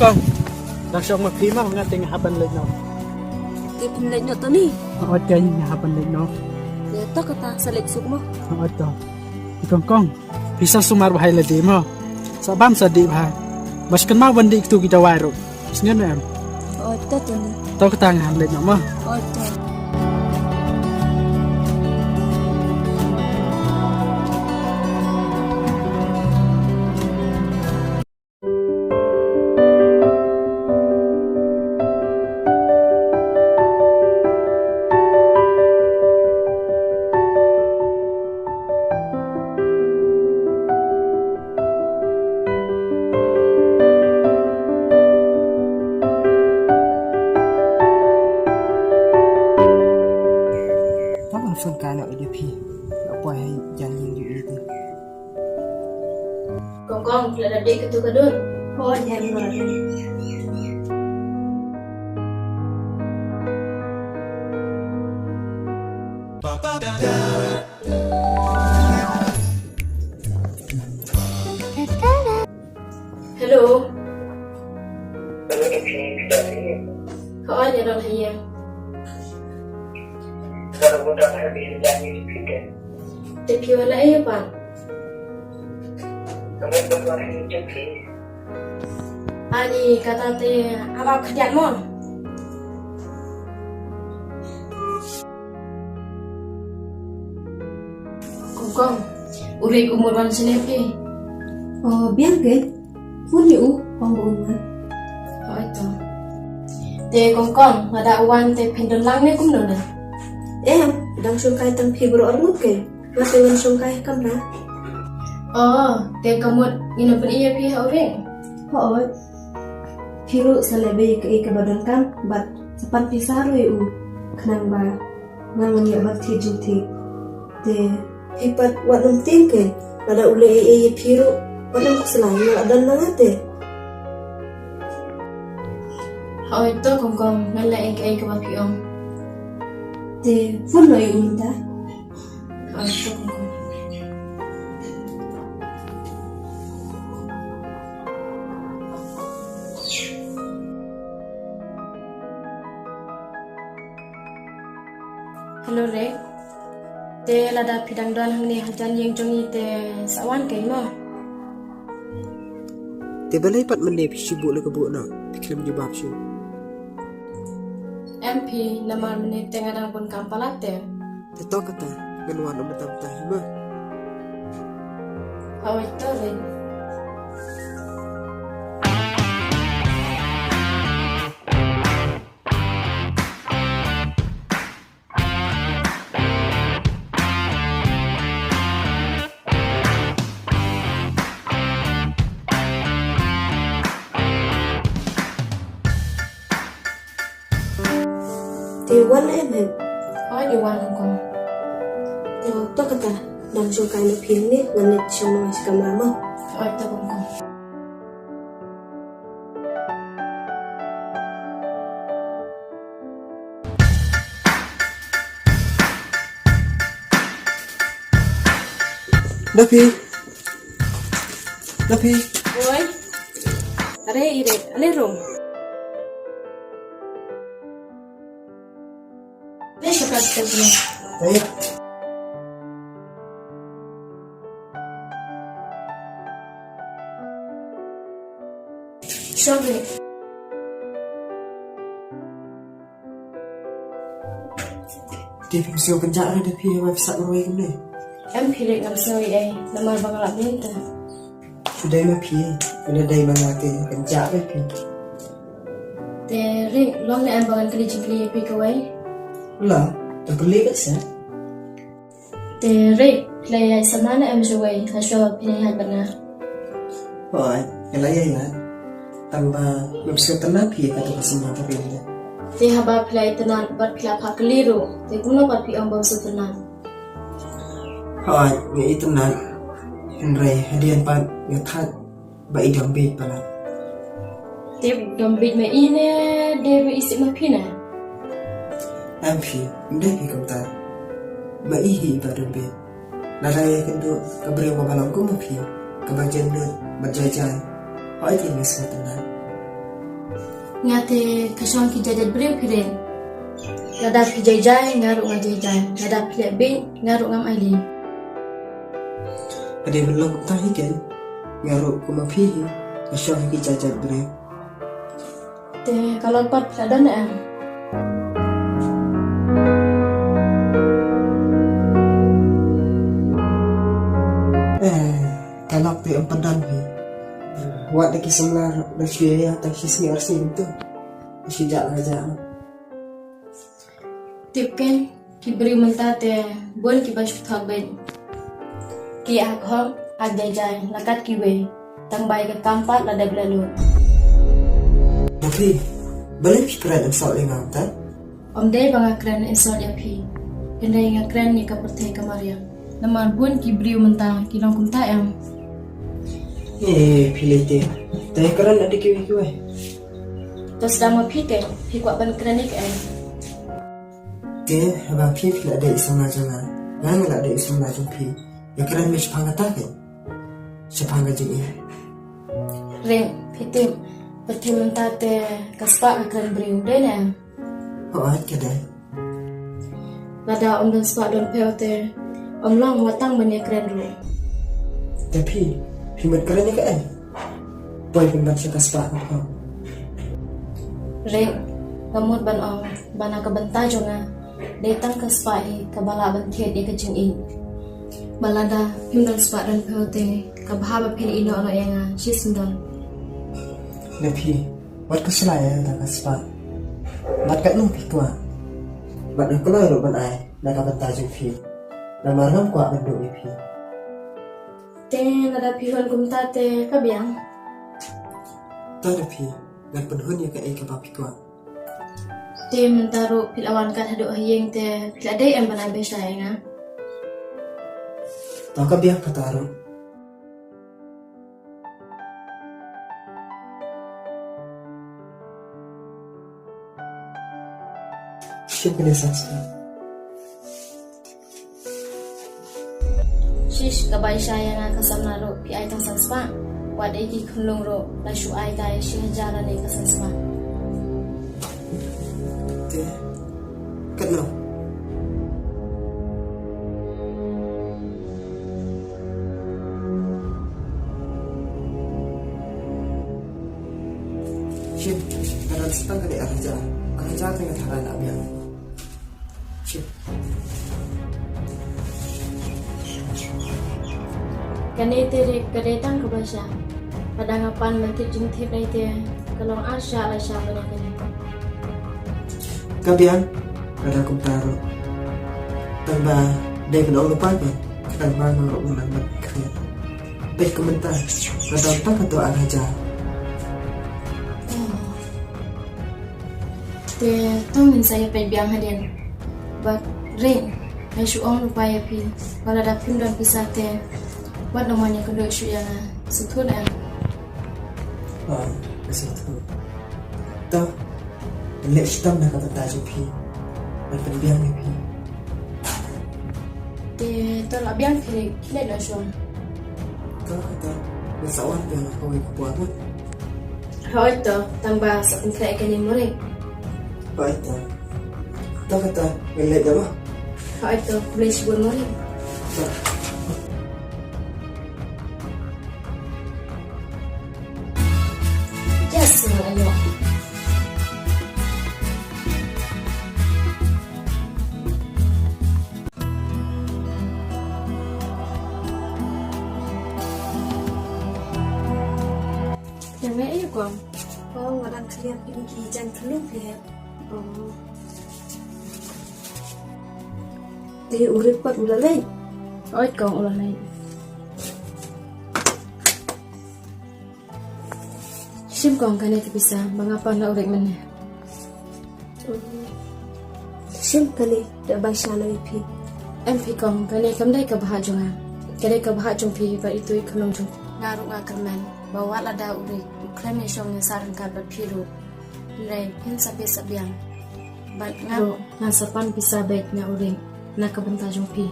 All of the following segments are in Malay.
con đang sống một phim mà nghe tiếng happen lên nó Thì pin lên nhọ tao ni. ở trên happen lên nó Để tao kata select suk mo. ở đó thì con bisa sumar bahai le di mo sabam sadi bahai mas kan mau bandi tu kita wairo sengen em Tao tu ni. tao ke tangan le no mo Tao. phần cái lợi đi phi nó quay hay dàn nhiều gì đi Con lại đi cái tu cái đơn. Thôi em rồi. Hello. Hỏi nhà đâu thầy em? Kalau mudah habis janji fikir. Tapi wala ayo bang. Kamu berdua ini jadi. Ani kata te abang kerja mon. Kong, uri umur ban senepi. Oh, biar ke? Pun you, panggungan. Oh itu. Te kong, ada uang te pindah lang ni kum nona. Em đang sung kai tăng phi bro mất kể mà từ bên sung kai cầm lá Te kamut ngina pen iya pi orang. họ phiru salebi ke badan kam bat sepan pisar u kenang ba ngang ya bat thi ju thi te hipat wadum tin ke ada ule phiru wadum selai ada nang te Oh itu kong nala ek ba pi om. te phun noi unta Oh itu kong. Hello Rek. Te lada pidang don hang ni hajan yang jongi te sawan kai mo. te balai pat mende phi sibuk le kebuk no pikir menjebab syu MP nama menit tengah dang pun kampalat te. te to kata genwan om tam tah ma Oh itu Rek. te wan em Oh di wan kong. te to kata đang sung kai no phi ni ngan sung no kamera mo Oh itu kong. Dapi Oi. Are ire, ale rom. Deixa pra te ver. hey Sobre. ti phi siêu kan ja le phi website mo kem ne MP Rek ngam soi ai, nama bang lap ni ta. today ma phi le dai ma na ke kan ja le phi Te Rek long ni am bang kali jingli pi kawai. la ta beli kat sa Te Rek play ai samana am soi, ha sho pini hat bana. rồi cái lấy ai là tambah website tanah phi ka to semua ta phi Te haba play tenan bat klap ha keliru. Te kuno bat pi am bang su tenan. rồi người itu nan Henry hadian pan người thật bảy đồng bì pa la Te gambit me ine de be isi ma pina. em phi ndai phi kam ta bảy hi ba đồng bì la rai kan tu ka bri ma balam ko ma phi ka ba jen ne ba jai jai hỏi thì người sao tan Ngate kasong ki jajat beriu piren. Lada pi jai ngaruk ngajai lada pi lek bin ngaruk ngam aili. Ada belum tahu kan? Ngaruk kumapi kasih ki jajat bre. Te kalau pat ada nak. Kalau pe empedan ni. Wak dah kisah dah syia tak sisi arsi itu. Sejak aja. Tip kan ki beriu mentah te bon ki baju thak ben. Ki ak hom ak jai lakat ki we. Tang bai ke kampat lada belalu. Tapi boleh pikiran soal yang tak? Om dai banga kran esol ya pi. Kendai nga kran ni ka pertai kamaria. Naman bon ki beriu mentah ki long kum ta am. Pilih dia. Tapi kerana ada kiwi-kiwi. Terus dah mau pi kuat ban kran ni ke ai. Dia abang pi ada isam jangan. Jangan ada isam pi. Ya kerana mesti panggata kan. Sepangga jadi. Ring pitim perti mentah te kaspa kran beriu dai na. Oh, kedai. Lada om dan spa don peote. Om long watang bani kran ru. Tapi himat kerana kan. Boy pun baca kaspa apa. Ring kamut ban om bana ka banta jonga. Datang ke spa ka bala ban thiet e ka ching in. Balada him dan spa dan peote ka bahaba pin ino ono yanga shisundon. Tapi buat keselaya dah kaspa. Buat kat nung pikwa. Buat nak keluar ro ban ai. Nak banta jeng pi. Nama ram kuat benduk pi. Te nada pihon kumta te kabiang. Tak ada pi. Dan penhun ya ke pikwa. Te mentaru pilawan kat haduk hayeng te piladai am ban ambe sayanga. Tahu ke biar kataru. Siapa ni sastra? Shish kabai sayanga kasam naru pi ai tang sanspa. Wadai ki khunlung ro la shu ai kai shi jala ne kasanspa. Dia kenal. Cip, kalau setang kali kerja tengah thara nak biar. Cip. Kani tere kadetang ke basya. Padang apan mentit jengtit nai te kalong asya la sya bana kani. Kabian ada kumparo. Tambah dia kena lupa kan. Kadang bangun rumah berkreat. Baik komentar. Kadang tak atau aja. Te tong min saya pe biang hadian. But ring ai shu ong lupa ya pi. Wala da pim dan pisah te. Wat namanya kedua shu yang sutun an. Oh, masih tu. Tahu. Lek hitam nak kata tajuk pi. Dan pendiam ni pi. Te tolak biang kiri kile dah shu. Tahu kata. Bersawan dia nak kau ikut buat pun. Hoi to tambah sapun kaya kani murid. Baik tahu. Tahu kata. Lek dah mah. Hoi to boleh sebut murid. Yes, ayo. Yang ni ayo kong. Oh, orang kalian pergi jangan keluar lihat. Oh. Dia urip pat ulah lain. Oi kong ulah lain. Sim kong kani terpisah, mengapa nak urek mana? Sim kali dah baca lagi pi. Em pi kong kani kamdai ka bahat jonga. Kani ka bahat jong pi ba itu ikhulong jong. Ngaruk ngakerman, bawa lada urek. Ukran ni syong saran ka bat piru. Nilai pin sabi sabiang. Bat ngaruk ngasapan pisah baik na urek. Nak kebentar jong pi.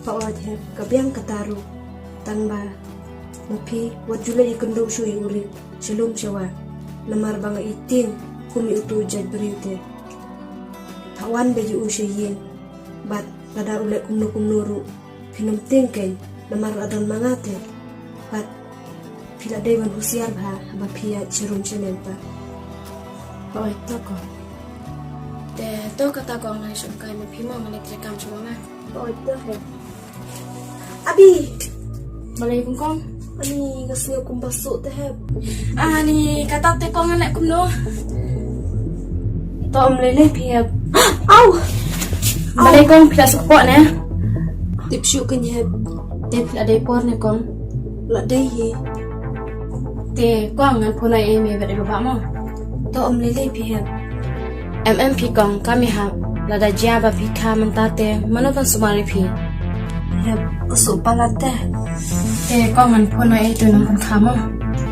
Pak wajah kabiang kataru tanpa Mapi wajula ikundong shui urip shalom shawa namar banga iting kumi utu jad berite. Tawan baju usyayin, bat lada ulek kumnu pinum tingkeng namar adan mangate, bat pila dewan husiar bah ba pia cirum cenempa. Oi toko. Te to kata kong na isom kay mo pimo manitrekam sa mga. Oh itu he. Abi, Balay kong kong. ani ngasih aku basuk teh. Ni kata te kong anak kumno. To lele piap. Au. Balay kong pila supo na. Tip syuk kenyap. Te pila day por na kong. La dei ye. Te kong ngan punay eme bade baba mo. To lele piap. MMP kong kami ha. Lada jaba pika mentate manotan sumari pi. Piap usuk palat teh. Te kong ngan punay itu nang kamo.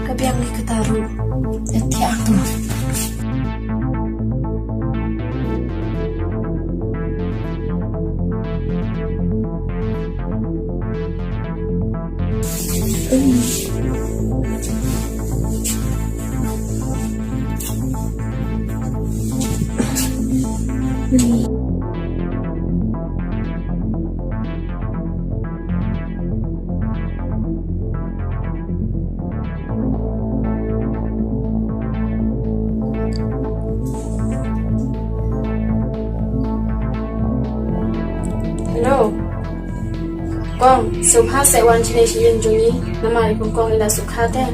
Kabiang ni ketaru. Eti aku. Hello. Kong, subha se wan chile shi yin jungi. Namari kong ila sukha te.